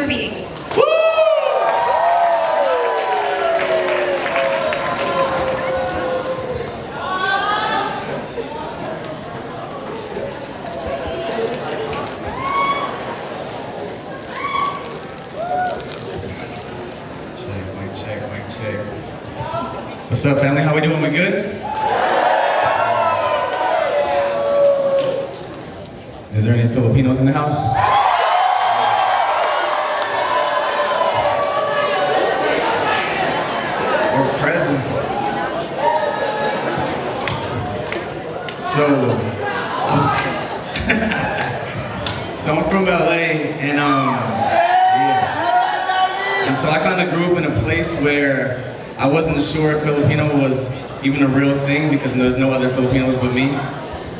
SuperB. Check. What's up, family? How we doing? We good? Is there any Filipinos in the house? We're present. So I'm from LA, and And so I kind of grew up in a place where I wasn't sure if Filipino was even a real thing because there's no other Filipinos but me.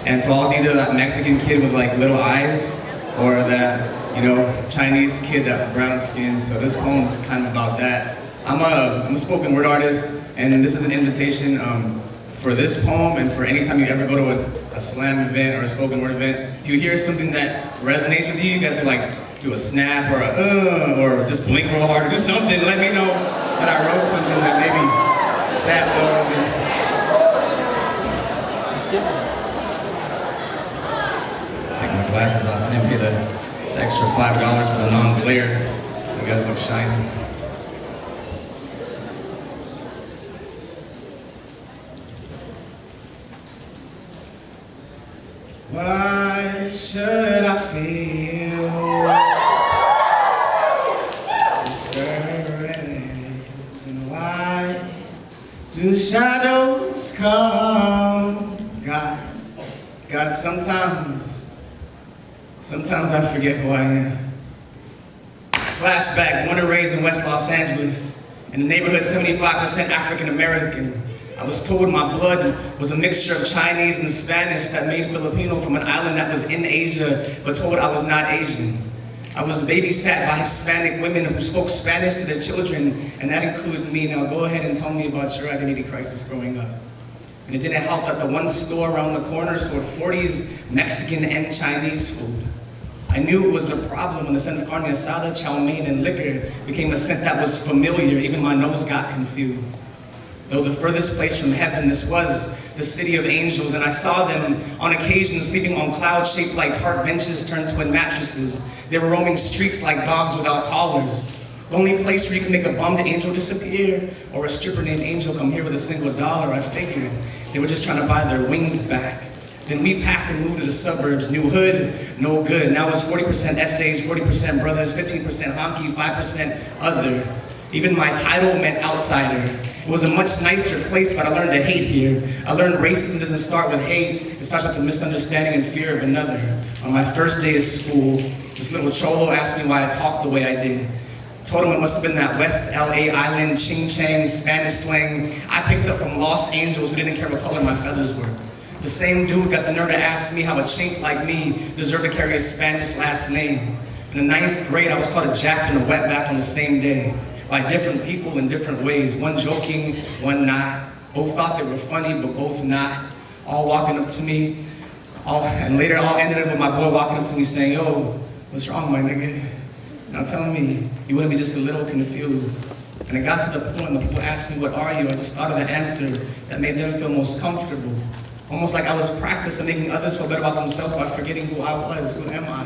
And so I was either that Mexican kid with like little eyes or that, Chinese kid that had brown skin. So this poem's kind of about that. I'm a spoken word artist, and this is an invitation for this poem and for any time you ever go to a slam event or a spoken word event. If you hear something that resonates with you, you guys can like do a snap or or just blink real hard or do something. Let me know that I wrote something that maybe sat well with me. Take my glasses off. I didn't pay the extra $5 for the non-glare. You guys look shiny. Why should I feel discouraged? And why do the shadows come? God, sometimes I forget who I am. Flashback, born and raised in West Los Angeles, in the neighborhood 75% African American. I was told my blood was a mixture of Chinese and Spanish that made Filipino from an island that was in Asia, but told I was not Asian. I was babysat by Hispanic women who spoke Spanish to their children, and that included me. Now go ahead and tell me about your identity crisis growing up. And it didn't help that the one store around the corner sold 40s Mexican and Chinese food. I knew it was a problem when the scent of carne asada, chow mein, and liquor became a scent that was familiar. Even my nose got confused. Though the furthest place from heaven, this was the city of angels, and I saw them on occasion sleeping on clouds shaped like park benches turned twin mattresses. They were roaming streets like dogs without collars. The only place where you can make a bummed angel disappear, or a stripper named Angel come here with a single dollar. I figured they were just trying to buy their wings back. Then we packed and moved to the suburbs. New hood, no good. Now it's 40% essays, 40% brothers, 15% honky, 5% other. Even my title meant outsider. It was a much nicer place, but I learned to hate here. I learned racism doesn't start with hate. It starts with the misunderstanding and fear of another. On my first day of school, this little cholo asked me why I talked the way I did. I told him it must have been that West LA island ching chang Spanish slang I picked up from Los Angeles who didn't care what color my feathers were. The same dude got the nerve to ask me how a chink like me deserved to carry a Spanish last name. In the 9th grade, I was called a jack and a wetback on the same day, by different people in different ways. One joking, one not. Both thought they were funny, but both not. All walking up to me, and later all ended up with my boy walking up to me saying, "Yo, what's wrong, my nigga?" Now telling me, you wouldn't be just a little confused. And it got to the point when people asked me, "What are you?" I just thought of the answer that made them feel most comfortable. Almost like I was practicing making others feel better about themselves by forgetting who I was. Who am I?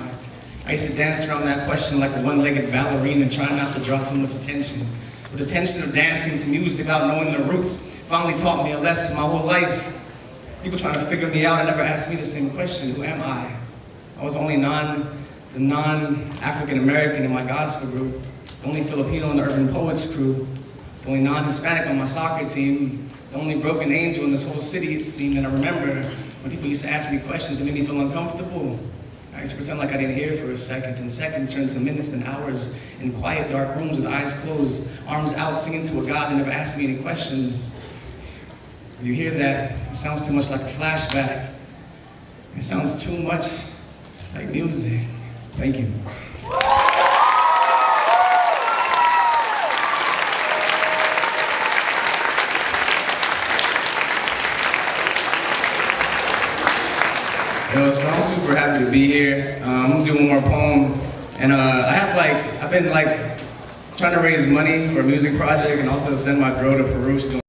I used to dance around that question like a one-legged ballerina, trying not to draw too much attention. But the tension of dancing to music without knowing the roots finally taught me a lesson. My whole life, people trying to figure me out and never asked me the same question: who am I? I was only the non-African American in my gospel group, the only Filipino in the Urban Poets crew, the only non-Hispanic on my soccer team, the only broken angel in this whole city, it seemed. And I remember when people used to ask me questions that made me feel uncomfortable. I used to pretend like I didn't hear for a second, and seconds turned to minutes and hours in quiet, dark rooms with eyes closed, arms out, singing to a God that never asked me any questions. You hear that? It sounds too much like a flashback. It sounds too much like music. Thank you. So I'm super happy to be here. I'm gonna do one more poem, and I've been like trying to raise money for a music project and also send my girl to Peru. She's doing